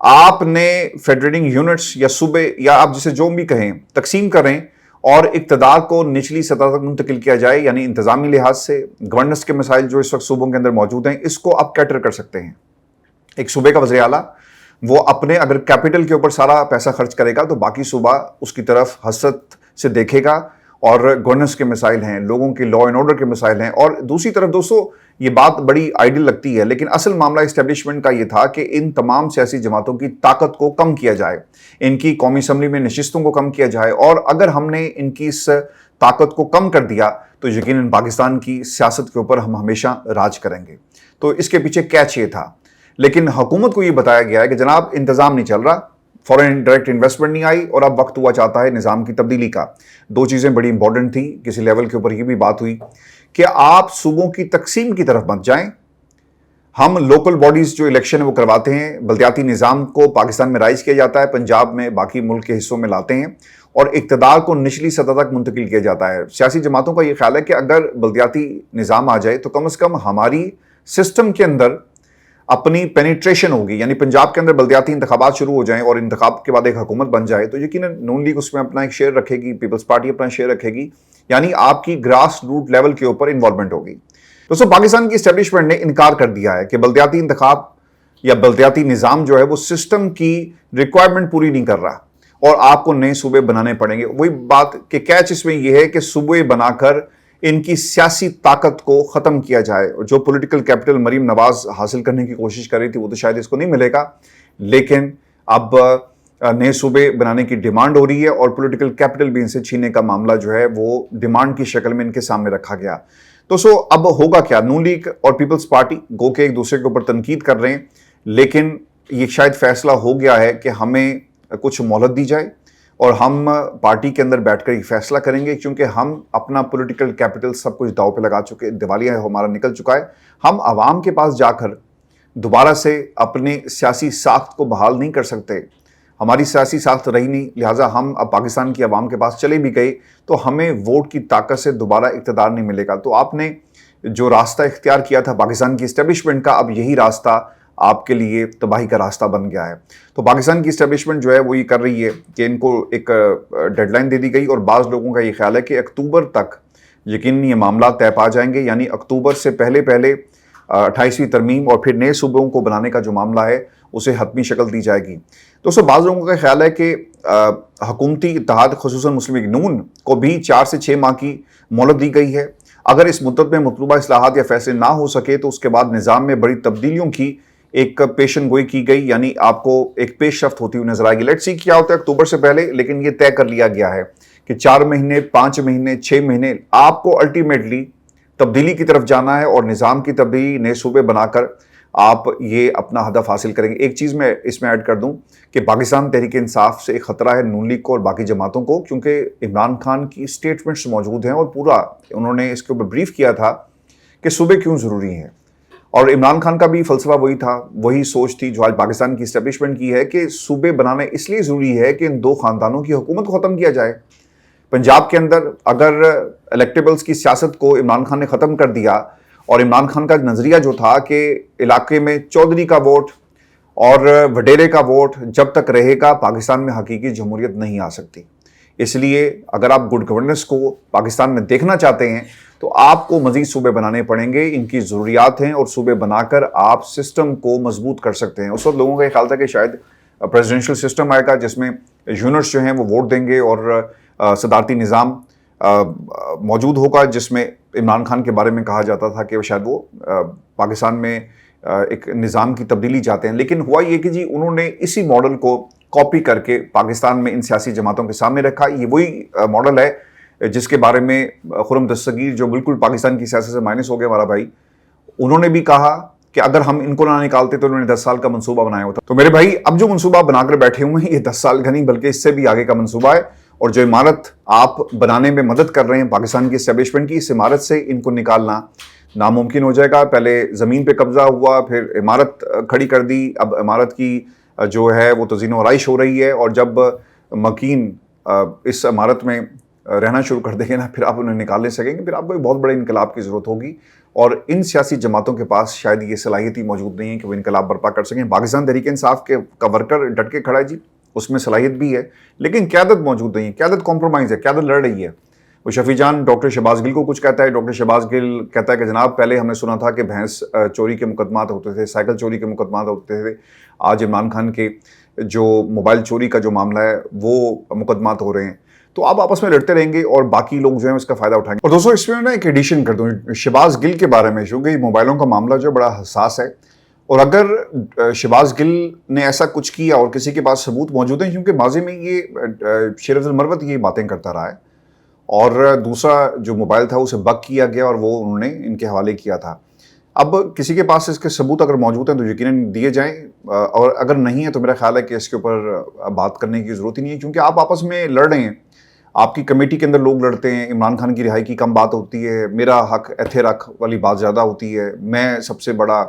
آپ نے federating units یا صوبے یا آپ جسے جو بھی کہیں تقسیم کریں اور اقتدار کو نچلی سطح تک منتقل کیا جائے، یعنی انتظامی لحاظ سے گورننس کے مسائل جو اس وقت صوبوں کے اندر موجود ہیں اس کو آپ کیٹر کر سکتے ہیں۔ ایک صوبے کا وزیر اعلیٰ وہ اپنے اگر کیپٹل کے اوپر سارا پیسہ خرچ کرے گا تو باقی صوبہ اس کی طرف حسرت سے دیکھے گا، اور گورننس کے مسائل ہیں، لوگوں کے لا اینڈ آرڈر کے مسائل ہیں۔ اور دوسری طرف دوستو یہ بات بڑی آئیڈل لگتی ہے، لیکن اصل معاملہ اسٹیبلشمنٹ کا یہ تھا کہ ان تمام سیاسی جماعتوں کی طاقت کو کم کیا جائے، ان کی قومی اسمبلی میں نشستوں کو کم کیا جائے، اور اگر ہم نے ان کی اس طاقت کو کم کر دیا تو یقیناً پاکستان کی سیاست کے اوپر ہم ہمیشہ راج کریں گے۔ تو اس کے پیچھے کیچ یہ تھا، لیکن حکومت کو یہ بتایا گیا ہے کہ جناب انتظام نہیں چل رہا، فورن ڈائریکٹ انویسٹمنٹ نہیں آئی، اور اب وقت ہوا چاہتا ہے نظام کی تبدیلی کا۔ دو چیزیں بڑی امپورٹنٹ تھیں، کسی لیول کے اوپر یہ بھی بات ہوئی کہ آپ صوبوں کی تقسیم کی طرف مت جائیں، ہم لوکل باڈیز جو الیکشن ہے وہ کرواتے ہیں، بلدیاتی نظام کو پاکستان میں رائج کیا جاتا ہے، پنجاب میں باقی ملک کے حصوں میں لاتے ہیں، اور اقتدار کو نچلی سطح تک منتقل کیا جاتا ہے۔ سیاسی جماعتوں کا یہ خیال ہے کہ اگر بلدیاتی نظام آ جائے تو کم از کم ہماری سسٹم کے اندر اپنی پینیٹریشن ہوگی، یعنی پنجاب کے اندر بلدیاتی انتخابات شروع ہو جائیں اور انتخاب کے بعد ایک حکومت بن جائے تو یقیناً نون لیگ اس میں اپنا ایک شیئر رکھے گی، پیپلز پارٹی اپنا شیئر رکھے گی، یعنی آپ کی گراس روٹ لیول کے اوپر انوالومنٹ ہوگی۔ دوستو پاکستان کی اسٹیبلشمنٹ نے انکار کر دیا ہے کہ بلدیاتی انتخاب یا بلدیاتی نظام جو ہے وہ سسٹم کی ریکوائرمنٹ پوری نہیں کر رہا، اور آپ کو نئے صوبے بنانے پڑیں گے۔ وہی بات کہ کیچ اس میں یہ ہے کہ صوبے بنا کر ان کی سیاسی طاقت کو ختم کیا جائے۔ جو پولیٹیکل کیپٹل مریم نواز حاصل کرنے کی کوشش کر رہی تھی وہ تو شاید اس کو نہیں ملے گا، لیکن اب نئے صوبے بنانے کی ڈیمانڈ ہو رہی ہے، اور پولیٹیکل کیپٹل بھی ان سے چھینے کا معاملہ جو ہے وہ ڈیمانڈ کی شکل میں ان کے سامنے رکھا گیا۔ تو اب ہوگا کیا؟ نون لیگ اور پیپلز پارٹی گو کہ ایک دوسرے کے اوپر تنقید کر رہے ہیں، لیکن یہ شاید فیصلہ ہو گیا ہے کہ ہمیں کچھ مہلت دی جائے اور ہم پارٹی کے اندر بیٹھ کر یہ فیصلہ کریں گے، کیونکہ ہم اپنا پولیٹیکل کیپٹل سب کچھ داؤ پہ لگا چکے، دیوالیہ ہمارا نکل چکا ہے۔ ہم عوام کے پاس جا کر دوبارہ سے اپنے سیاسی ساخت کو بحال نہیں کر سکتے، ہماری سیاسی ساخت رہی نہیں، لہٰذا ہم اب پاکستان کی عوام کے پاس چلے بھی گئے تو ہمیں ووٹ کی طاقت سے دوبارہ اقتدار نہیں ملے گا۔ تو آپ نے جو راستہ اختیار کیا تھا پاکستان کی اسٹیبلشمنٹ کا، اب یہی راستہ آپ کے لیے تباہی کا راستہ بن گیا ہے۔ تو پاکستان کی اسٹیبلشمنٹ جو ہے وہ یہ کر رہی ہے کہ ان کو ایک ڈیڈ لائن دے دی گئی، اور بعض لوگوں کا یہ خیال ہے کہ اکتوبر تک یقیناً یہ معاملات طے پا جائیں گے، یعنی اکتوبر سے پہلے 28ویں ترمیم اور پھر نئے صوبوں کو بنانے کا جو معاملہ ہے اسے حتمی شکل دی جائے گی۔ دوستو بعض لوگوں کا خیال ہے کہ حکومتی اتحاد خصوصاً مسلم لیگ نون کو بھی 4 سے 6 ماہ کی مہلت دی گئی ہے۔ اگر اس مدت میں مطلوبہ اصلاحات یا فیصلے نہ ہو سکے تو اس کے بعد نظام میں بڑی تبدیلیوں کی ایک پیشن گوئی کی گئی، یعنی آپ کو ایک پیش رفت ہوتی ہوئی نظر آئے گی۔ لیٹس سی کیا ہوتا ہے اکتوبر سے پہلے، لیکن یہ طے کر لیا گیا ہے کہ 4 مہینے، 5 مہینے، 6 مہینے آپ کو الٹیمیٹلی تبدیلی کی طرف جانا ہے، اور نظام کی تبدیلی، نئے صوبے بنا کر آپ یہ اپنا ہدف حاصل کریں گے۔ ایک چیز میں اس میں ایڈ کر دوں کہ پاکستان تحریک انصاف سے ایک خطرہ ہے نون لیگ کو اور باقی جماعتوں کو، کیونکہ عمران خان کی سٹیٹمنٹس موجود ہیں اور پورا انہوں نے اس کے اوپر بریف کیا تھا کہ صوبے کیوں ضروری ہیں، اور عمران خان کا بھی فلسفہ وہی تھا، وہی سوچ تھی جو آج پاکستان کی اسٹیبلشمنٹ کی ہے کہ صوبے بنانا اس لیے ضروری ہے کہ ان 2 خاندانوں کی حکومت کو ختم کیا جائے۔ پنجاب کے اندر اگر الیکٹیبلز کی سیاست کو عمران خان نے ختم کر دیا، اور عمران خان کا نظریہ جو تھا کہ علاقے میں چودھری کا ووٹ اور وڈیرے کا ووٹ جب تک رہے گا پاکستان میں حقیقی جمہوریت نہیں آ سکتی۔ اس لیے اگر آپ گڈ گورننس کو پاکستان میں دیکھنا چاہتے ہیں تو آپ کو مزید صوبے بنانے پڑیں گے، ان کی ضروریات ہیں، اور صوبے بنا کر آپ سسٹم کو مضبوط کر سکتے ہیں۔ اس وقت لوگوں کا یہ خیال تھا کہ شاید پریزیڈنشل سسٹم آئے گا جس میں یونٹس جو ہیں وہ ووٹ دیں گے، اور صدارتی نظام موجود ہوگا جس میں عمران خان کے بارے میں کہا جاتا تھا کہ شاید وہ پاکستان میں ایک نظام کی تبدیلی چاہتے ہیں۔ لیکن ہوا یہ کہ جی انہوں نے اسی ماڈل کو کاپی کر کے پاکستان میں ان سیاسی جماعتوں کے سامنے رکھا۔ یہ وہی ماڈل ہے جس کے بارے میں خرم دستگیر جو بالکل پاکستان کی سیاست سے مائنس ہو گیا ہمارا بھائی، انہوں نے بھی کہا کہ اگر ہم ان کو نہ نکالتے تو انہوں نے 10 سال کا منصوبہ بنایا ہوتا۔ تو میرے بھائی اب جو منصوبہ بنا کر بیٹھے ہوئے ہیں یہ 10 سال کا نہیں بلکہ اس سے بھی آگے کا منصوبہ ہے، اور جو عمارت آپ بنانے میں مدد کر رہے ہیں پاکستان کی اسٹیبلشمنٹ کی، اس عمارت سے ان کو نکالنا ناممکن ہو جائے گا۔ پہلے زمین پہ قبضہ ہوا، پھر عمارت کھڑی کر دی، اب عمارت کی جو ہے وہ تزئین و آرائش ہو رہی ہے، اور جب مکین اس عمارت میں رہنا شروع کر دیں گے نا پھر آپ انہیں نکال نہیں سکیں گے، پھر آپ کو ایک بہت بڑے انقلاب کی ضرورت ہوگی، اور ان سیاسی جماعتوں کے پاس شاید یہ صلاحیت ہی موجود نہیں ہے کہ وہ انقلاب برپا کر سکیں. پاکستان تحریک انصاف کا ورکر ڈٹ کے کھڑا ہے جی, اس میں صلاحیت بھی ہے, لیکن قیادت موجود نہیں ہے, قیادت کمپرومائز ہے, قیادت لڑ رہی ہے. وہ شفیع جان ڈاکٹر شہباز گل کو کچھ کہتا ہے, ڈاکٹر شہباز گل کہتا ہے کہ جناب پہلے ہم نے سنا تھا کہ بھینس چوری کے مقدمات ہوتے تھے, سائیکل چوری کے مقدمات ہوتے تھے, آج عمران خان کے جو موبائل چوری کا جو معاملہ ہے وہ مقدمات ہو رہے ہیں. تو آپ آپس میں لڑتے رہیں گے اور باقی لوگ جو ہیں اس کا فائدہ اٹھائیں گے. اور دوستوں اس میں نا ایک ایڈیشن کر دوں شہباز گل کے بارے میں, چونکہ موبائلوں کا معاملہ جو بڑا حساس ہے, اور اگر شہباز گل نے ایسا کچھ کیا اور کسی کے پاس ثبوت موجود ہیں, کیونکہ ماضی میں یہ شیر افضل مروت یہ باتیں کرتا رہا ہے, اور دوسرا جو موبائل تھا اسے بگ کیا گیا اور وہ انہوں نے ان کے حوالے کیا تھا. اب کسی کے پاس اس کے ثبوت اگر موجود ہیں تو یقیناً دیے جائیں, اور اگر نہیں ہے تو میرا خیال ہے کہ اس کے اوپر بات کرنے کی ضرورت ہی نہیں ہے, کیونکہ آپ آپس میں لڑ رہے ہیں. آپ کی کمیٹی کے اندر لوگ لڑتے ہیں, عمران خان کی رہائی کی کم بات ہوتی ہے, میرا حق ایتھے رکھ والی بات زیادہ ہوتی ہے, میں سب سے بڑا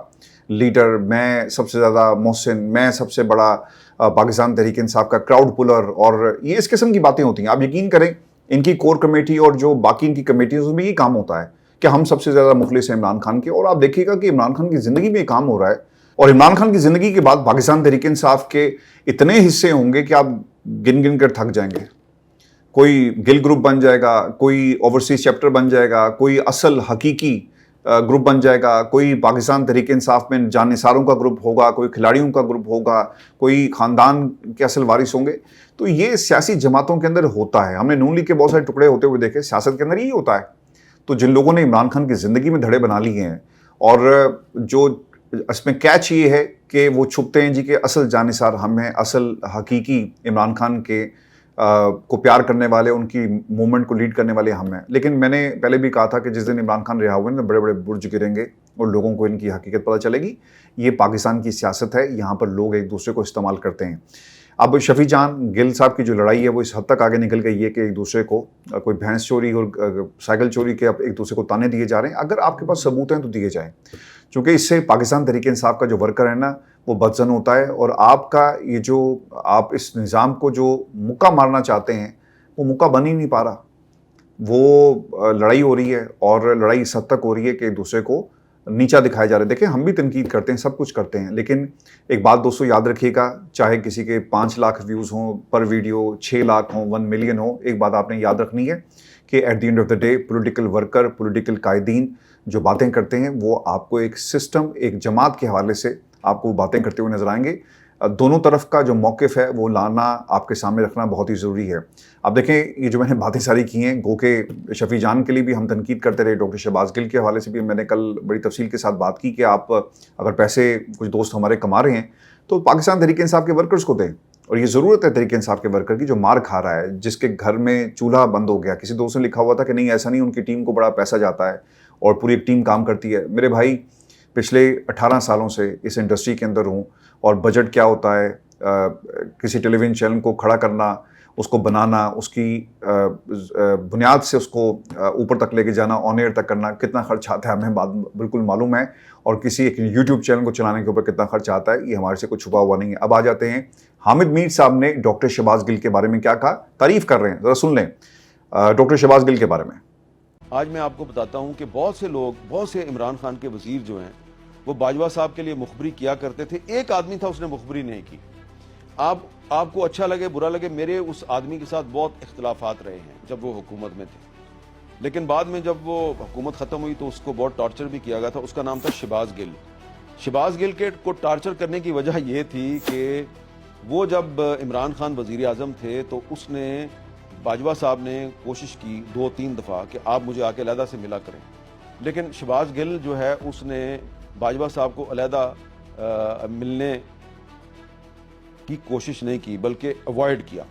لیڈر, میں سب سے زیادہ محسن, میں سب سے بڑا پاکستان تحریک انصاف کا کراؤڈ پلر, اور یہ اس قسم کی باتیں ہوتی ہیں. آپ یقین کریں ان کی کور کمیٹی اور جو باقی ان کی کمیٹیز میں یہ کام ہوتا ہے کہ ہم سب سے زیادہ مخلص ہیں عمران خان کے, اور آپ دیکھیے گا کہ عمران خان کی زندگی میں یہ کام ہو رہا ہے. اور عمران خان کی زندگی کے بعد پاکستان تحریک انصاف کے اتنے حصے ہوں گے کہ آپ گن گن کر تھک جائیں گے. کوئی گل گروپ بن جائے گا, کوئی اوورسیز چیپٹر بن جائے گا, کوئی اصل حقیقی گروپ بن جائے گا, کوئی پاکستان تحریک انصاف میں جانثاروں کا گروپ ہوگا, کوئی کھلاڑیوں کا گروپ ہوگا, کوئی خاندان کے اصل وارث ہوں گے. تو یہ سیاسی جماعتوں کے اندر ہوتا ہے. ہم نے نون لیگ کے بہت سارے ٹکڑے ہوتے ہوئے دیکھے, سیاست کے اندر یہی ہوتا ہے. تو جن لوگوں نے عمران خان کی زندگی میں دھڑے بنا لیے ہیں, اور جو اس میں کیچ یہ ہے کہ وہ چھپتے ہیں جی کہ اصل جانثار ہم ہیں, اصل حقیقی عمران خان کے کو پیار کرنے والے, ان کی موومنٹ کو لیڈ کرنے والے ہم ہیں. لیکن میں نے پہلے بھی کہا تھا کہ جس دن عمران خان رہا ہوئے نا بڑے بڑے برج گریں گے اور لوگوں کو ان کی حقیقت پتہ چلے گی. یہ پاکستان کی سیاست ہے, یہاں پر لوگ ایک دوسرے کو استعمال کرتے ہیں. اب شفیع جان گل صاحب کی جو لڑائی ہے وہ اس حد تک آگے نکل گئی ہے کہ ایک دوسرے کو کوئی بھینس چوری اور سائیکل چوری کے اب ایک دوسرے کو تانے دیے جا رہے ہیں. اگر آپ کے پاس ثبوت ہیں تو دیے جائیں, چونکہ اس سے پاکستان تحریک انصاف کا جو ورکر ہے نا وہ بدزن ہوتا ہے, اور آپ کا یہ جو آپ اس نظام کو جو مکہ مارنا چاہتے ہیں وہ مکہ بن ہی نہیں پا رہا. وہ لڑائی ہو رہی ہے, اور لڑائی اس حد تک ہو رہی ہے کہ ایک دوسرے کو نیچا دکھائے جا رہے ہیں. دیکھیں ہم بھی تنقید کرتے ہیں, سب کچھ کرتے ہیں, لیکن ایک بات دوستو یاد رکھیے گا, چاہے کسی کے 5 لاکھ ویوز ہوں پر ویڈیو, 6 لاکھ ہوں, 1 ملین ہوں, ایک بات آپ نے یاد رکھنی ہے کہ at the end of the day political worker, political قائدین جو باتیں کرتے ہیں وہ آپ کو ایک سسٹم, ایک جماعت کے حوالے سے آپ کو باتیں کرتے ہوئے نظر آئیں گے. دونوں طرف کا جو موقف ہے وہ لانا آپ کے سامنے رکھنا بہت ہی ضروری ہے. اب دیکھیں یہ جو میں نے باتیں ساری کی ہیں, گو کہ شفیع جان کے لیے بھی ہم تنقید کرتے رہے, ڈاکٹر شہباز گل کے حوالے سے بھی میں نے کل بڑی تفصیل کے ساتھ بات کی کہ آپ اگر پیسے کچھ دوست ہمارے کما رہے ہیں تو پاکستان تحریک انصاف کے ورکرز کو دیں. اور یہ ضرورت ہے تحریک انصاف کے ورکر کی جو مار کھا رہا ہے, جس کے گھر میں چولہا بند ہو گیا. کسی دوست نے لکھا ہوا تھا کہ نہیں ایسا نہیں, ان کی ٹیم کو بڑا پیسہ جاتا ہے اور پوری ایک ٹیم کام کرتی ہے. میرے بھائی پچھلے 18 سالوں سے اس انڈسٹری کے اندر ہوں, اور بجٹ کیا ہوتا ہے, کسی ٹیلی ویژن چینل کو کھڑا کرنا, اس کو بنانا, اس کی بنیاد سے اس کو اوپر تک لے کے جانا, آن ایئر تک کرنا, کتنا خرچ آتا ہے ہمیں بالکل معلوم ہے. اور کسی ایک یوٹیوب چینل کو چلانے کے اوپر کتنا خرچ آتا ہے یہ ہمارے سے کوئی چھپا ہوا نہیں ہے. اب آ جاتے ہیں حامد میر صاحب نے ڈاکٹر شہباز گل کے بارے میں کیا کہا, تعریف کر رہے ہیں, ذرا سن لیں ڈاکٹر شہباز گل کے بارے میں. آج میں آپ کو بتاتا ہوں کہ بہت سے لوگ, بہت سے عمران خان کے وزیر جو ہیں وہ باجوہ صاحب کے لیے مخبری کیا کرتے تھے. ایک آدمی تھا اس نے مخبری نہیں کی. آپ کو اچھا لگے برا لگے, میرے اس آدمی کے ساتھ بہت اختلافات رہے ہیں جب وہ حکومت میں تھے, لیکن بعد میں جب وہ حکومت ختم ہوئی تو اس کو بہت ٹارچر بھی کیا گیا تھا. اس کا نام تھا شہباز گل. شہباز گل کو ٹارچر کرنے کی وجہ یہ تھی کہ وہ جب عمران خان وزیر اعظم تھے تو اس نے باجوہ صاحب نے کوشش کی 2-3 دفعہ کہ آپ مجھے آ کے علیحدہ سے ملا کریں, لیکن شہباز گل جو ہے اس نے باجوہ صاحب کو علیحدہ ملنے کی کوشش نہیں کی بلکہ اوائڈ کیا,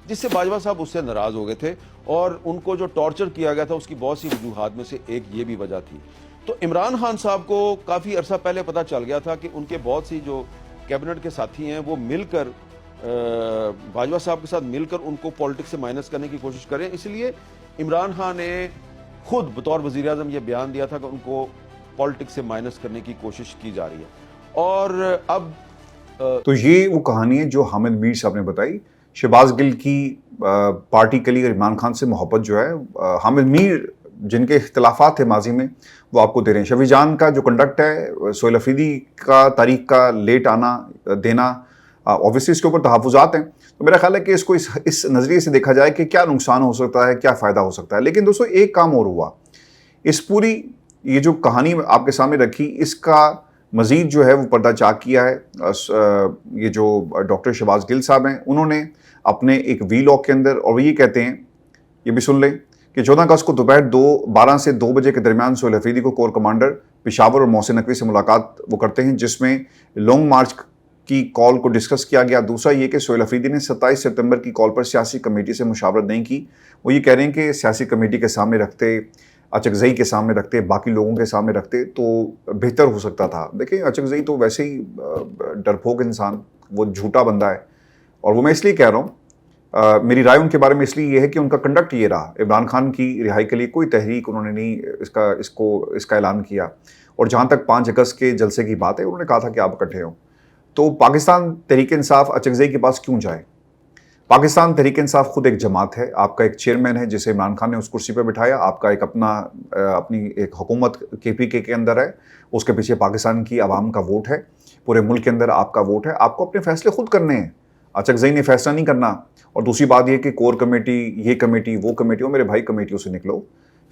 جس سے باجوہ صاحب اس سے ناراض ہو گئے تھے. اور ان کو جو ٹارچر کیا گیا تھا اس کی بہت سی وجوہات میں سے ایک یہ بھی وجہ تھی. تو عمران خان صاحب کو کافی عرصہ پہلے پتہ چل گیا تھا کہ ان کے بہت سی جو کیبنٹ کے ساتھی ہیں وہ مل کر باجوہ صاحب کے ساتھ مل کر ان کو پالیٹکس سے مائنس کرنے کی کوشش کریں. اس لیے عمران خان نے خود بطور وزیر اعظم یہ بیان دیا تھا کہ ان کو پالیٹکس سے مائنس کرنے کی کوشش کی جا رہی ہے. اور اب تو یہ وہ کہانی ہے جو حامد میر صاحب نے بتائی. شہباز گل کی پارٹی کے لیے عمران خان سے محبت جو ہے, حامد میر جن کے اختلافات تھے ماضی میں وہ آپ کو دے رہے ہیں. شفیع جان کا جو کنڈکٹ ہے, سہیل افریدی کا تاریخ کا لیٹ آنا دینا, اوبویسلی اس کے اوپر تحفظات ہیں. تو میرا خیال ہے کہ اس کو اس نظریے سے دیکھا جائے کہ کیا نقصان ہو سکتا ہے, کیا فائدہ ہو سکتا ہے. لیکن دوستو ایک کام اور ہوا, اس پوری یہ جو کہانی آپ کے سامنے رکھی, اس کا مزید جو ہے وہ پردہ چاک کیا ہے یہ جو ڈاکٹر شہباز گل صاحب ہیں. انہوں نے اپنے ایک وی لاگ کے اندر, اور وہ یہ کہتے ہیں, یہ بھی سن لیں, کہ 14 اگست کو دوپہر 12 سے 2 بجے کے درمیان سہیل افریدی کو کور کمانڈر پشاور اور محسن نقوی سے ملاقات وہ کرتے ہیں, جس میں لانگ مارچ کی کال کو ڈسکس کیا گیا. دوسرا یہ کہ سہیل افریدی نے 27 سپتمبر کی کال پر سیاسی کمیٹی سے مشاورت نہیں کی. وہ یہ کہہ رہے ہیں کہ سیاسی کمیٹی کے سامنے رکھتے, اچکزئی کے سامنے رکھتے, باقی لوگوں کے سامنے رکھتے تو بہتر ہو سکتا تھا. دیکھیں اچکزئی تو ویسے ہی ڈرپوک انسان, وہ جھوٹا بندہ ہے, اور وہ میں اس لیے کہہ رہا ہوں, میری رائے ان کے بارے میں اس لیے یہ ہے کہ ان کا کنڈکٹ یہ رہا. عمران خان کی رہائی کے لیے کوئی تحریک انہوں نے نہیں اس کا اعلان کیا, اور جہاں تک 5 اگست کے جلسے کی بات ہے, انہوں نے کہا تھا کہ آپ اکٹھے ہوں. تو پاکستان تحریک انصاف اچکزئی کے پاس کیوں جائے؟ پاکستان تحریک انصاف خود ایک جماعت ہے, آپ کا ایک چیئرمین ہے جسے عمران خان نے اس کرسی پہ بٹھایا, آپ کا ایک اپنی ایک حکومت KPK کے اندر ہے, اس کے پیچھے پاکستان کی عوام کا ووٹ ہے, پورے ملک کے اندر آپ کا ووٹ ہے, آپ کو اپنے فیصلے خود کرنے ہیں. اچکزئی نے فیصلہ نہیں کرنا. اور دوسری بات یہ کہ کور کمیٹی, یہ کمیٹی, وہ کمیٹی, میرے بھائی کمیٹیوں سے نکلو.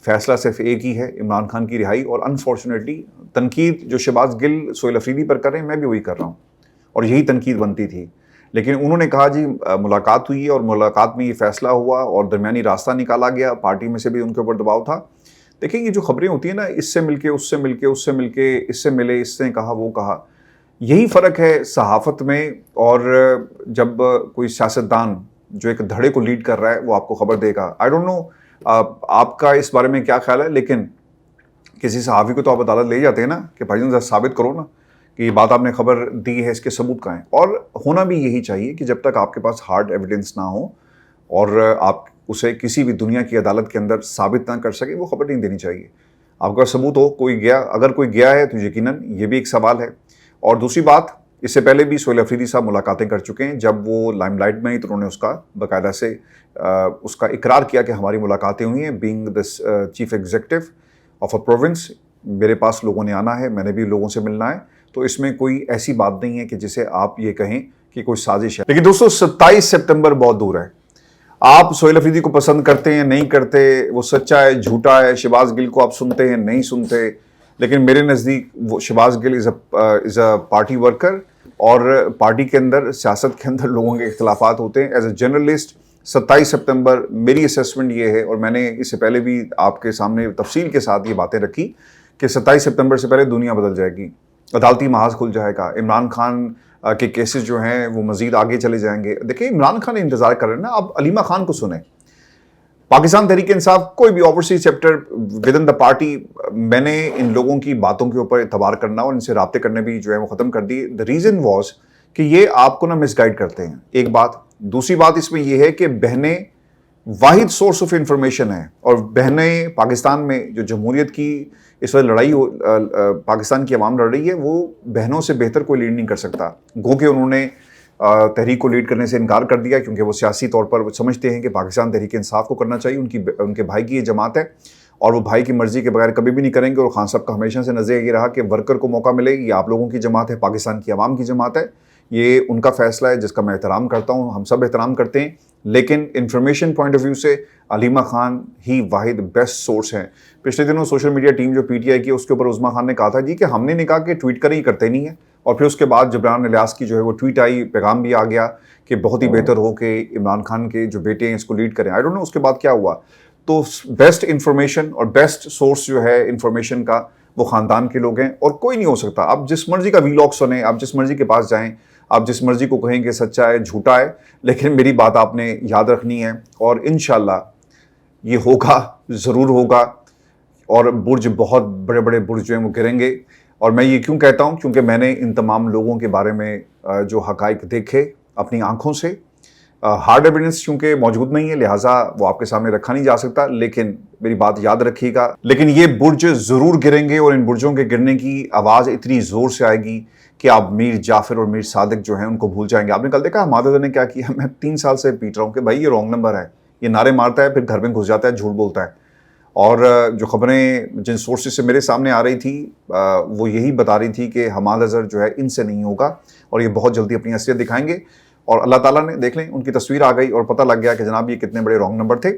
فیصلہ صرف ایک ہی ہے, عمران خان کی رہائی. اور انفارچونیٹلی تنقید جو شہباز گل سہیل افریدی پر کر رہے ہیں, میں بھی وہی کر رہا ہوں, اور یہی تنقید بنتی تھی. لیکن انہوں نے کہا جی ملاقات ہوئی, اور ملاقات میں یہ فیصلہ ہوا, اور درمیانی راستہ نکالا گیا. پارٹی میں سے بھی ان کے اوپر دباؤ تھا. دیکھیں یہ جو خبریں ہوتی ہیں نا, اس سے مل کے, اس سے مل کے, اس سے مل کے, اس سے ملے, اس نے کہا, وہ کہا, یہی فرق ہے صحافت میں. اور جب کوئی سیاستدان جو ایک دھڑے کو لیڈ کر رہا ہے, وہ آپ کو خبر دے گا. آئی ڈونٹ نو آپ کا اس بارے میں کیا خیال ہے, لیکن کسی صحافی کو تو آپ عدالت لے جاتے ہیں نا کہ بھائی جان ثابت کرو نا کہ یہ بات آپ نے خبر دی ہے, اس کے ثبوت کہاں ہیں. اور ہونا بھی یہی چاہیے کہ جب تک آپ کے پاس ہارڈ ایویڈنس نہ ہو اور آپ اسے کسی بھی دنیا کی عدالت کے اندر ثابت نہ کر سکے, وہ خبر نہیں دینی چاہیے. آپ کا ثبوت ہو, کوئی گیا, اگر کوئی گیا ہے تو یقیناً یہ بھی ایک سوال ہے. اور دوسری بات, اس سے پہلے بھی سہیل افریدی صاحب ملاقاتیں کر چکے ہیں. جب وہ لائم لائٹ میں ہی تو انہوں نے اس کا باقاعدہ سے اس کا اقرار کیا کہ ہماری ملاقاتیں ہوئی ہیں. Being the chief executive of a province, میرے پاس لوگوں نے آنا ہے, میں نے بھی لوگوں سے ملنا ہے. تو اس میں کوئی ایسی بات نہیں ہے کہ جسے آپ یہ کہیں کہ کوئی سازش ہے. لیکن دوستو 27 سپتمبر بہت دور ہے. آپ سہیل افریدی کو پسند کرتے ہیں, نہیں کرتے, وہ سچا ہے, جھوٹا ہے, شہباز گل کو آپ سنتے ہیں, نہیں سنتے, لیکن میرے نزدیک وہ شہباز گل از اے پارٹی ورکر, اور پارٹی کے اندر, سیاست کے اندر لوگوں کے اختلافات ہوتے ہیں. ایز اے جرنلسٹ 27 سپتمبر میری اسیسمنٹ یہ ہے, اور میں نے اس سے پہلے بھی آپ کے سامنے تفصیل کے ساتھ یہ باتیں رکھی کہ 27 سپتمبر سے پہلے دنیا بدل جائے گی, عدالتی محاذ کھل جائے گا, عمران خان کے کیسز جو ہیں وہ مزید آگے چلے جائیں گے. دیکھیں عمران خان انتظار کر رہے ہیں نا, آپ علیمہ خان کو سنیں. پاکستان تحریک انصاف کوئی بھی overseas chapter with in the party, میں نے ان لوگوں کی باتوں کے اوپر اعتبار کرنا اور ان سے رابطے کرنے بھی جو ہے وہ ختم کر دی. دا ریزن واز کہ یہ آپ کو نا مس گائیڈ کرتے ہیں, ایک بات. دوسری بات اس میں یہ ہے کہ بہنیں واحد سورس آف انفارمیشن ہیں, اور بہنیں پاکستان میں جو جمہوریت کی اس وقت لڑائی پاکستان کی عوام لڑ رہی ہے, وہ بہنوں سے بہتر کوئی لیڈ نہیں کر سکتا. گو کہ انہوں نے تحریک کو لیڈ کرنے سے انکار کر دیا, کیونکہ وہ سیاسی طور پر وہ سمجھتے ہیں کہ پاکستان تحریک انصاف کو کرنا چاہیے. ان کے بھائی کی یہ جماعت ہے, اور وہ بھائی کی مرضی کے بغیر کبھی بھی نہیں کریں گے. اور خان صاحب کا ہمیشہ سے نظریہ یہ رہا کہ ورکر کو موقع ملے, یہ آپ لوگوں کی جماعت ہے, پاکستان کی عوام کی جماعت ہے, یہ ان کا فیصلہ ہے جس کا میں احترام کرتا ہوں, ہم سب احترام کرتے ہیں. لیکن انفارمیشن پوائنٹ آف ویو سے علیمہ خان ہی واحد بیسٹ سورس ہیں. پچھلے دنوں سوشل میڈیا ٹیم جو PTI کی, اس کے اوپر عظمیٰ خان نے کہا تھا جی کہ ہم نے کہا کہ ٹویٹ کریں, ہی کرتے نہیں ہیں. اور پھر اس کے بعد جبران الیاس کی جو ہے وہ ٹویٹ آئی, پیغام بھی آ گیا کہ بہت ہی بہتر ہو کہ عمران خان کے جو بیٹے ہیں اس کو لیڈ کریں. آئی ڈونٹ نو اس کے بعد کیا ہوا. تو بیسٹ انفارمیشن اور بیسٹ سورس جو ہے انفارمیشن کا, وہ خاندان کے لوگ ہیں, اور کوئی نہیں ہو سکتا. آپ جس مرضی کا ویلاگ سنیں, آپ جس مرضی کے پاس جائیں, آپ جس مرضی کو کہیں کہ سچا ہے, جھوٹا ہے, لیکن میری بات آپ نے یاد رکھنی ہے. اور انشاءاللہ یہ ہوگا, ضرور ہوگا, اور برج, بہت بڑے بڑے برج جو ہیں وہ گریں گے. اور میں یہ کیوں کہتا ہوں, کیونکہ میں نے ان تمام لوگوں کے بارے میں جو حقائق دیکھے اپنی آنکھوں سے, ہارڈ ایویڈنس چونکہ موجود نہیں ہے لہٰذا وہ آپ کے سامنے رکھا نہیں جا سکتا, لیکن میری بات یاد رکھیے گا. لیکن یہ برج ضرور گریں گے, اور ان برجوں کے گرنے کی آواز اتنی زور سے آئے گی کہ آپ میر جعفر اور میر صادق جو ہیں ان کو بھول جائیں گے. آپ نے کل دیکھا حمادہ نے کیا کیا, میں 3 سال سے پیٹ رہا ہوں کہ بھائی یہ رانگ نمبر ہے, یہ نعرے مارتا ہے, پھر گھر میں گھس جاتا ہے, جھوٹ بولتا ہے. اور جو خبریں جن سورسز سے میرے سامنے آ رہی تھی وہ یہی بتا رہی تھی کہ حماد اظہر جو ہے ان سے نہیں ہوگا اور یہ بہت جلدی اپنی اصلیت دکھائیں گے. اور اللہ تعالیٰ نے دیکھ لیں ان کی تصویر آ گئی اور پتہ لگ گیا کہ جناب یہ کتنے بڑے رانگ نمبر تھے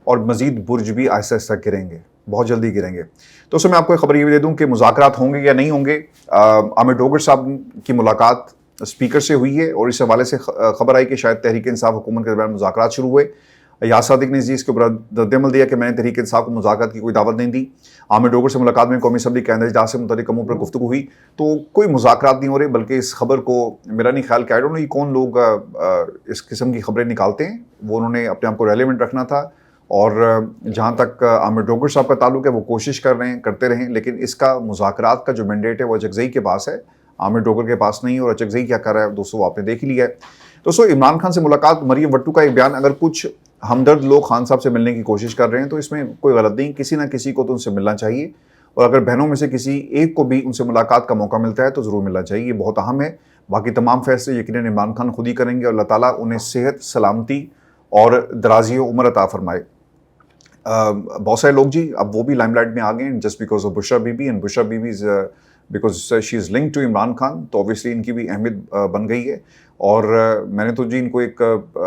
اور مزید برج بھی آہستہ آہستہ گریں گے, بہت جلدی گریں گے. تو اس میں آپ کو ایک خبر یہ بھی دے دوں کہ مذاکرات ہوں گے یا نہیں ہوں گے. عامر ڈوگر صاحب کی ملاقات اسپیکر سے ہوئی ہے اور اس حوالے سے خبر آئی کہ شاید تحریک انصاف حکومت کے درمیان مذاکرات شروع ہوئے. یاسر صادق نے اس کے اوپر رد عمل دیا کہ میں نے تحریک انصاف کو مذاکرات کی کوئی دعوت نہیں دی. عامر ڈوگر سے ملاقات میں قومی اسمبلی کے اجلاس سے متعلق امور پر گفتگو ہوئی تو کوئی مذاکرات نہیں ہو رہے, بلکہ اس خبر کو میرا نہیں خیال کہ آئی ڈونٹ نو یہ کون لوگ اس قسم کی خبریں نکالتے ہیں. وہ انہوں نے اپنے آپ کو ریلیونٹ رکھنا تھا اور جہاں تک عامر ڈوگر صاحب کا تعلق ہے وہ کوشش کر رہے ہیں, کرتے رہیں, لیکن اس کا مذاکرات کا جو مینڈیٹ ہے وہ اچکزئی کے پاس ہے, عامر ڈوگر کے پاس نہیں. اور اچکزئی کیا کر رہا ہے دوستوں آپ نے دیکھ ہی لیا ہے. دوستوں عمران خان سے ملاقات, مریم وٹو کا ایک بیان, اگر کچھ ہمدرد لوگ خان صاحب سے ملنے کی کوشش کر رہے ہیں تو اس میں کوئی غلط نہیں, کسی نہ کسی کو تو ان سے ملنا چاہیے اور اگر بہنوں میں سے کسی ایک کو بھی ان سے ملاقات کا موقع ملتا ہے تو ضرور ملنا چاہیے, یہ بہت اہم ہے. باقی تمام فیصلے یقیناً عمران خان خود ہی کریں گے اور اللہ تعالیٰ انہیں صحت, سلامتی اور درازی عمر عطا فرمائے. بہت سارے لوگ جی اب وہ بھی لائم لائٹ میں آ گئے ہیں just because of Bushra Bibi, and Bushra Bibi because she is linked to Imran Khan, تو اوبیسلی ان کی بھی اہمیت بن گئی ہے. اور میں نے تو جی ان کو ایک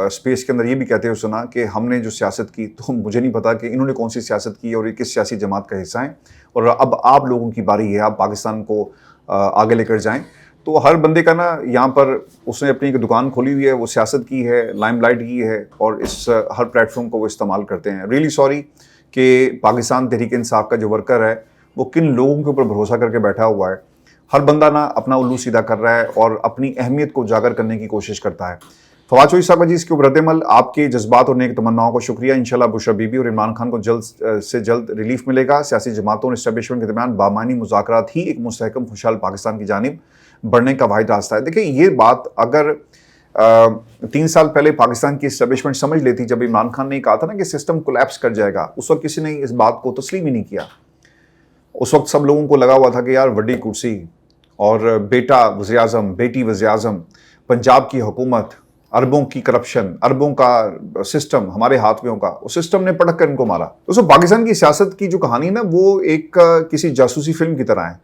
اسپیس کے اندر یہ بھی کہتے ہوئے سنا کہ ہم نے جو سیاست کی تو مجھے نہیں پتا کہ انہوں نے کون سی سیاست کی اور یہ کس سیاسی جماعت کا حصہ ہیں, اور اب آپ لوگوں کی باری ہے, آپ پاکستان کو آگے لے کر جائیں. تو ہر بندے کا نا یہاں پر اس نے اپنی ایک دکان کھولی ہوئی ہے, وہ سیاست کی ہے, لائم لائٹ کی ہے اور اس ہر پلیٹ فارم کو وہ استعمال کرتے ہیں. ریئلی سوری کہ پاکستان تحریک انصاف کا جو ورکر ہے وہ کن لوگوں کے اوپر بھروسہ کر کے بیٹھا ہوا ہے. ہر بندہ نا اپنا الو سیدھا کر رہا ہے اور اپنی اہمیت کو اجاگر کرنے کی کوشش کرتا ہے. فواد چوہدری صاحب جی اس کے اوپر رد عمل, آپ کے جذبات اور نیک تمناؤں کو شکریہ. انشاءاللہ بشرا بی بی اور عمران خان کو جلد سے جلد ریلیف ملے گا. سیاسی جماعتوں اور اسٹیبلشمنٹ کے درمیان بامعنی مذاکرات ہی ایک مستحکم خوشحال پاکستان کی جانب بڑھنے کا واحد راستہ ہے. دیکھیں یہ بات اگر 3 سال پہلے پاکستان کی اسٹیبلشمنٹ سمجھ لیتی, جب عمران خان نے کہا تھا نا کہ سسٹم کولیپس کر جائے گا, اس وقت کسی نے اس بات کو تسلیم ہی نہیں کیا. اس وقت سب لوگوں کو لگا ہوا تھا کہ یار وڈی کرسی اور بیٹا وزیر اعظم, بیٹی وزیر اعظم, پنجاب کی حکومت, اربوں کی کرپشن, اربوں کا سسٹم ہمارے ہاتھ میں ہوگا. اس سسٹم نے پٹک کر ان کو مارا. دوستوں پاکستان کی سیاست کی جو کہانی ہے نا وہ ایک کسی جاسوسی فلم کی طرح ہے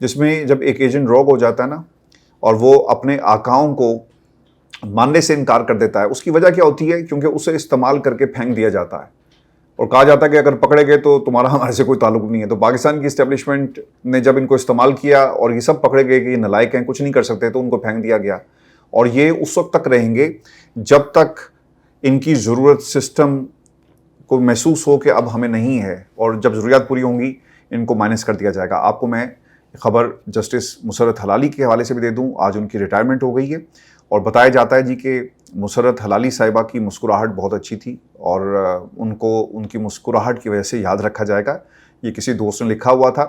جس میں جب ایک ایجنٹ روگ ہو جاتا ہے نا اور وہ اپنے آقاؤں کو ماننے سے انکار کر دیتا ہے. اس کی وجہ کیا ہوتی ہے؟ کیونکہ اسے استعمال کر کے پھینک دیا جاتا ہے اور کہا جاتا ہے کہ اگر پکڑے گئے تو تمہارا ہمارے سے کوئی تعلق نہیں ہے. تو پاکستان کی اسٹیبلشمنٹ نے جب ان کو استعمال کیا اور یہ سب پکڑے گئے کہ یہ نالائق ہیں, کچھ نہیں کر سکتے, تو ان کو پھینک دیا گیا. اور یہ اس وقت تک رہیں گے جب تک ان کی ضرورت سسٹم کو محسوس ہو کہ اب ہمیں نہیں ہے, اور جب ضروریات پوری ہوں گی ان کو مائنس کر دیا جائے گا. آپ کو میں خبر جسٹس مسرت حلالی کے حوالے سے بھی دے دوں. آج ان کی ریٹائرمنٹ ہو گئی ہے اور بتایا جاتا ہے جی کہ مسرت حلالی صاحبہ کی مسکراہٹ بہت اچھی تھی اور ان کو ان کی مسکراہٹ کی وجہ سے یاد رکھا جائے گا. یہ کسی دوست نے لکھا ہوا تھا.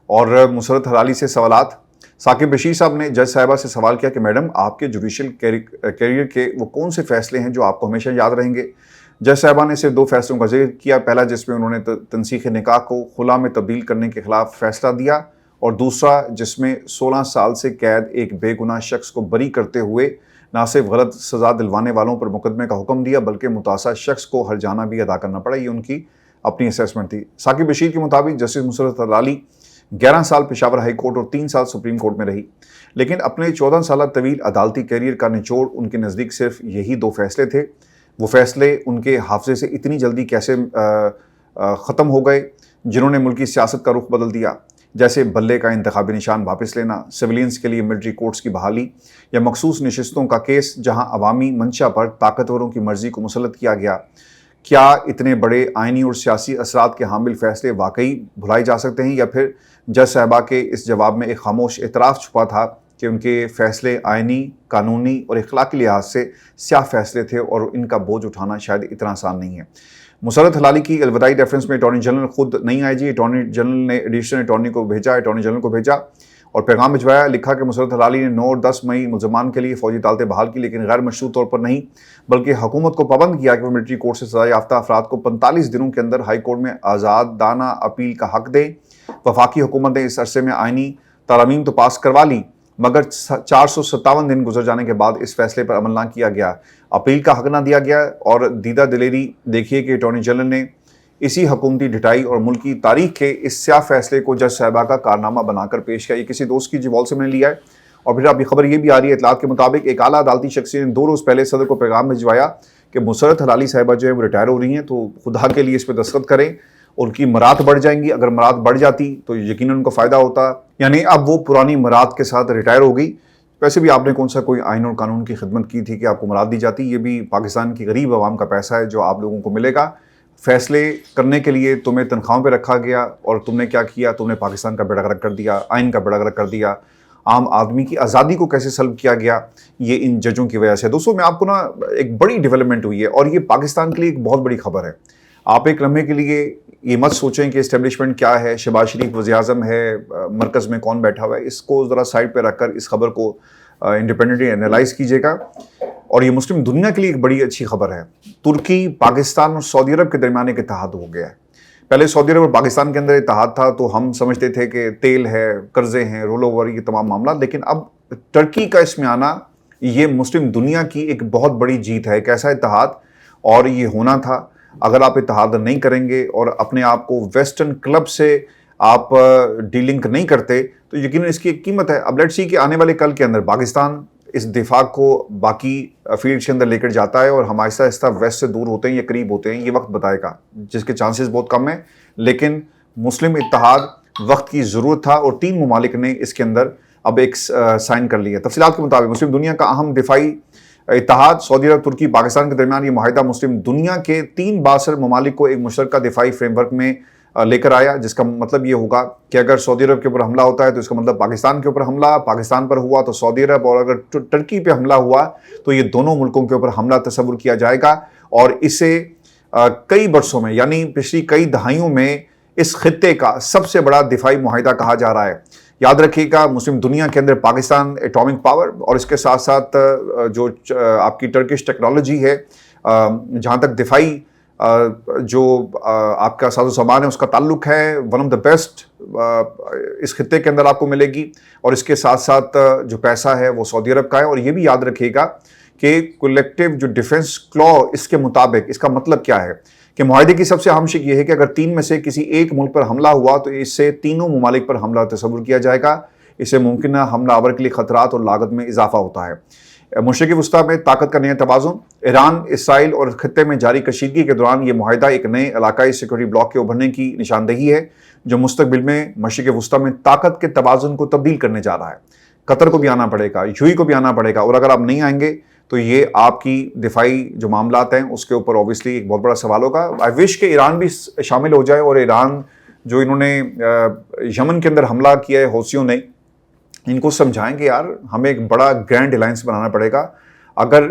اور مسرت حلالی سے سوالات, ثاقب بشیر صاحب نے جج صاحبہ سے سوال کیا کہ میڈم آپ کے جوڈیشل کیریئر کے وہ کون سے فیصلے ہیں جو آپ کو ہمیشہ یاد رہیں گے؟ جج صاحبہ نے صرف 2 فیصلوں کا ذکر کیا. پہلا جس میں انہوں نے تنسیخ نکاح کو خلا میں تبدیل کرنے کے خلاف فیصلہ دیا, اور دوسرا جس میں 16 سال سے قید ایک بے گناہ شخص کو بری کرتے ہوئے نہ صرف غلط سزا دلوانے والوں پر مقدمے کا حکم دیا بلکہ متاثرہ شخص کو ہرجانہ بھی ادا کرنا پڑا. یہ ان کی اپنی اسیسمنٹ تھی. ثاقب بشیر کے مطابق جسٹس مسرت حلالی 11 سال پشاور ہائی کورٹ اور 3 سال سپریم کورٹ میں رہی, لیکن اپنے 14 سالہ طویل عدالتی کیریئر کا نچوڑ ان کے نزدیک صرف یہی 2 فیصلے تھے. وہ فیصلے ان کے حافظے سے اتنی جلدی کیسے ختم ہو گئے جنہوں نے ملکی سیاست کا رخ بدل دیا, جیسے بلے کا انتخابی نشان واپس لینا, سویلینس کے لیے ملٹری کورٹس کی بحالی, یا مخصوص نشستوں کا کیس جہاں عوامی منشا پر طاقتوروں کی مرضی کو مسلط کیا گیا. کیا اتنے بڑے آئینی اور سیاسی اثرات کے حامل فیصلے واقعی بھلائے جا سکتے ہیں, یا پھر جج صاحبہ کے اس جواب میں ایک خاموش اعتراف چھپا تھا کہ ان کے فیصلے آئینی, قانونی اور اخلاقی لحاظ سے سیاہ فیصلے تھے اور ان کا بوجھ اٹھانا شاید اتنا آسان نہیں ہے. مسرت حلالی کی الوداعی ریفرنس میں اٹارنی جنرل خود نہیں آئی جی. اٹارنی جنرل نے ایڈیشنل اٹارنی جنرل کو بھیجا اور پیغام بھجوایا. لکھا کہ مسرت حلالی نے 9 اور 10 مئی ملزمان کے لیے فوجی عدالتیں بحال کی, لیکن غیر مشروط طور پر نہیں, بلکہ حکومت کو پابند کیا کہ وہ ملٹری کورٹ سے سزا یافتہ افراد کو 45 دنوں کے اندر ہائی کورٹ میں آزادانہ اپیل کا حق دیں. وفاقی حکومت نے اس عرصے میں آئینی ترامیم تو پاس کروا لی, مگر 457 دن گزر جانے کے بعد اس فیصلے پر عمل نہ کیا گیا, اپیل کا حق نہ دیا گیا. اور دیدہ دلیری دیکھیے کہ اٹارنی جنرل نے اسی حکومتی ڈٹائی اور ملکی تاریخ کے اس سیاہ فیصلے کو جج صاحبہ کا کارنامہ بنا کر پیش کیا۔ یہ کسی دوست کی جوال سے میں نے لیا ہے، اور پھر ابھی خبر یہ بھی آ رہی ہے اطلاعات کے مطابق ایک اعلیٰ عدالتی شخصیت نے 2 روز پہلے صدر کو پیغام بھجوایا کہ مسرت حلالی صاحبہ جو ہے وہ ریٹائر ہو رہی ہیں، تو خدا کے لیے اس پہ دستخط کریں، ان کی مراد بڑھ جائیں گی۔ اگر مراد بڑھ جاتی تو یقیناً ان کو فائدہ ہوتا، یعنی اب وہ پرانی مراد کے ساتھ ریٹائر ہو گئی۔ ویسے بھی آپ نے کون سا کوئی آئین اور قانون کی خدمت کی تھی کہ آپ کو مراد دی جاتی؟ یہ بھی پاکستان کی غریب عوام کا پیسہ ہے جو آپ لوگوں کو ملے گا۔ فیصلے کرنے کے لیے تمہیں تنخواہوں پہ رکھا گیا اور تم نے کیا کیا؟ تم نے پاکستان کا بیڑا غرق کر دیا، آئین کا بیڑا غرق کر دیا، عام آدمی کی آزادی کو کیسے سلب کیا گیا، یہ ان ججوں کی وجہ سے۔ دوستوں میں آپ کو ایک بڑی ڈیولپمنٹ ہوئی ہے اور یہ پاکستان کے لیے ایک بہت بڑی خبر ہے۔ آپ ایک لمحے کے لیے یہ مت سوچیں کہ اسٹیبلشمنٹ کیا ہے، شہباز شریف وزیر اعظم ہے، مرکز میں کون بیٹھا ہوا ہے، اس کو ذرا سائڈ پہ رکھ کر اس خبر کو انڈیپینڈنٹلی انالائز کیجیے گا۔ اور یہ مسلم دنیا کے لیے ایک بڑی اچھی خبر ہے۔ ترکی، پاکستان اور سعودی عرب کے درمیان ایک اتحاد ہو گیا ہے۔ پہلے سعودی عرب اور پاکستان کے اندر اتحاد تھا تو ہم سمجھتے تھے کہ تیل ہے، قرضے ہیں، رول اوور، یہ تمام معاملات، لیکن اب ترکی کا اس میں آنا یہ مسلم دنیا کی ایک بہت بڑی جیت ہے۔ ایک ایسا اتحاد، اور یہ ہونا تھا۔ اگر آپ اتحاد نہیں کریں گے اور اپنے آپ کو ویسٹرن کلب سے آپ ڈی لنک نہیں کرتے تو یقیناً اس کی ایک قیمت ہے۔ اب لیٹس سی کہ آنے والے کل کے اندر پاکستان اس دفاع کو باقی فیلڈ کے اندر لے کر جاتا ہے اور ہم آہستہ آہستہ ویسٹ سے دور ہوتے ہیں یا قریب ہوتے ہیں، یہ وقت بتائے گا، جس کے چانسز بہت کم ہیں، لیکن مسلم اتحاد وقت کی ضرورت تھا اور 3 ممالک نے اس کے اندر اب ایک سائن کر لیا۔ تفصیلات کے مطابق مسلم دنیا کا اہم دفاعی اتحاد سعودی عرب، ترکی، پاکستان کے درمیان یہ معاہدہ مسلم دنیا کے 3 بااثر ممالک کو ایک مشترکہ دفاعی فریم ورک میں لے کر آیا، جس کا مطلب یہ ہوگا کہ اگر سعودی عرب کے اوپر حملہ ہوتا ہے تو اس کا مطلب پاکستان کے اوپر حملہ، پاکستان پر ہوا تو سعودی عرب، اور اگر ترکی پہ حملہ ہوا تو یہ دونوں ملکوں کے اوپر حملہ تصور کیا جائے گا۔ اور اسے کئی برسوں میں، یعنی پچھلی کئی دہائیوں میں اس خطے کا سب سے بڑا دفاعی معاہدہ کہا جا رہا ہے۔ یاد رکھیے گا مسلم دنیا کے اندر پاکستان ایٹامک پاور اور اس کے ساتھ ساتھ جو آپ کی ٹرکش ٹیکنالوجی ہے، جہاں تک دفاعی جو آپ کا ساز و سامان ہے اس کا تعلق ہے، ون آف دا بیسٹ اس خطے کے اندر آپ کو ملے گی۔ اور اس کے ساتھ ساتھ جو پیسہ ہے وہ سعودی عرب کا ہے۔ اور یہ بھی یاد رکھیے گا کہ کولیکٹیو جو ڈیفنس کلا اس کے مطابق اس کا مطلب کیا ہے کہ معاہدے کی سب سے اہم شق یہ ہے کہ اگر 3 میں سے کسی ایک ملک پر حملہ ہوا تو اس سے تینوں ممالک پر حملہ تصور کیا جائے گا۔ اس سے ممکنہ حملہ آور کے لیے خطرات اور لاگت میں اضافہ ہوتا ہے۔ مشرق وسطیٰ میں طاقت کا نیا توازن، ایران، اسرائیل اور خطے میں جاری کشیدگی کے دوران یہ معاہدہ ایک نئے علاقائی سیکورٹی بلاک کے ابھرنے کی نشاندہی ہے جو مستقبل میں مشرق وسطیٰ میں طاقت کے توازن کو تبدیل کرنے جا رہا ہے۔ قطر کو بھی آنا پڑے گا، یو کو بھی آنا پڑے گا، اور اگر آپ نہیں آئیں گے تو یہ آپ کی دفاعی جو معاملات ہیں اس کے اوپر اوبیسلی ایک بہت بڑا سوال ہوگا۔ آئی وش کہ ایران بھی شامل ہو جائے، اور ایران جو انہوں نے یمن کے اندر حملہ کیا ہے حوثیوں نے، ان کو سمجھائیں کہ یار ہمیں ایک بڑا گرینڈ الائنس بنانا پڑے گا۔ اگر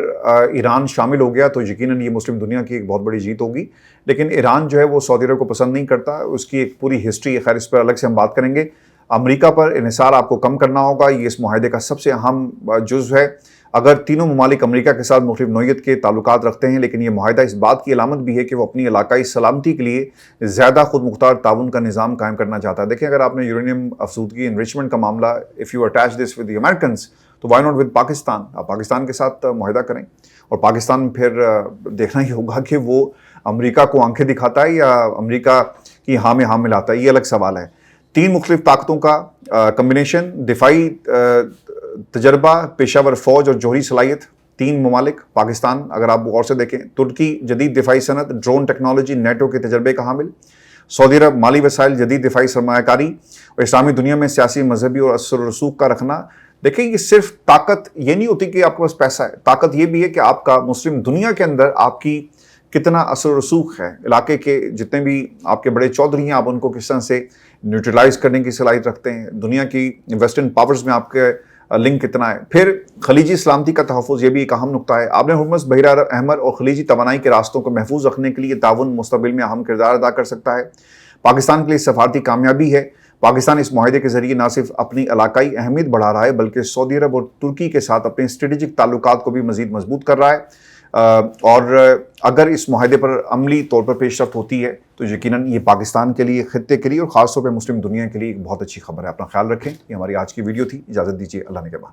ایران شامل ہو گیا تو یقیناً یہ مسلم دنیا کی ایک بہت بڑی جیت ہوگی، لیکن ایران جو ہے وہ سعودی عرب کو پسند نہیں کرتا، اس کی ایک پوری ہسٹری ہے، خیر اس پر الگ سے ہم بات کریں گے۔ امریکہ پر انحصار آپ کو کم کرنا ہوگا، یہ اس معاہدے کا سب سے اہم جزو ہے۔ اگر تینوں ممالک امریکہ کے ساتھ مختلف نوعیت کے تعلقات رکھتے ہیں، لیکن یہ معاہدہ اس بات کی علامت بھی ہے کہ وہ اپنی علاقائی سلامتی کے لیے زیادہ خود مختار تعاون کا نظام قائم کرنا چاہتا ہے۔ دیکھیں اگر آپ نے یورینیم افزودگی انریچمنٹ کا معاملہ if you attach this with the Americans تو why not with پاکستان؟ آپ پاکستان کے ساتھ معاہدہ کریں، اور پاکستان پھر دیکھنا ہی ہوگا کہ وہ امریکہ کو آنکھیں دکھاتا ہے یا امریکہ کی ہاں میں ہاں ملاتا ہے، یہ الگ سوال ہے۔ 3 مختلف طاقتوں کا کمبینیشن، دفاعی تجربہ، پیشہ ور فوج اور جوہری صلاحیت، 3 ممالک۔ پاکستان اگر آپ غور سے دیکھیں، ترکی جدید دفاعی صنعت، ڈرون ٹیکنالوجی، نیٹو کے تجربے کا حامل، سعودی عرب مالی وسائل، جدید دفاعی سرمایہ کاری، اور اسلامی دنیا میں سیاسی، مذہبی اور اثر و رسوخ کا رکھنا۔ دیکھیں یہ صرف طاقت یہ نہیں ہوتی کہ آپ کے پاس پیسہ ہے، طاقت یہ بھی ہے کہ آپ کا مسلم دنیا کے اندر آپ کی کتنا اثر و رسوخ ہے، علاقے کے جتنے بھی آپ کے بڑے چودھری ہیں آپ ان کو کس طرح سے نیوٹرلائز کرنے کی صلاحیت رکھتے ہیں، دنیا کی ویسٹرن پاورز میں آپ کے لنک کتنا ہے۔ پھر خلیجی سلامتی کا تحفظ، یہ بھی ایک اہم نقطہ ہے۔ آپ نے ہرمز، بحیرہ احمر اور خلیجی توانائی کے راستوں کو محفوظ رکھنے کے لیے تعاون مستقبل میں اہم کردار ادا کر سکتا ہے۔ پاکستان کے لیے سفارتی کامیابی ہے۔ پاکستان اس معاہدے کے ذریعے نہ صرف اپنی علاقائی اہمیت بڑھا رہا ہے بلکہ سعودی عرب اور ترکی کے ساتھ اپنے اسٹریٹجک تعلقات کو بھی مزید مضبوط کر رہا ہے۔ اور اگر اس معاہدے پر عملی طور پر پیش رفت ہوتی ہے تو یقیناً یہ پاکستان کے لیے، خطے کے لیے اور خاص طور پہ مسلم دنیا کے لیے ایک بہت اچھی خبر ہے۔ اپنا خیال رکھیں۔ یہ ہماری آج کی ویڈیو تھی، اجازت دیجیے، اللہ نے کے بعد۔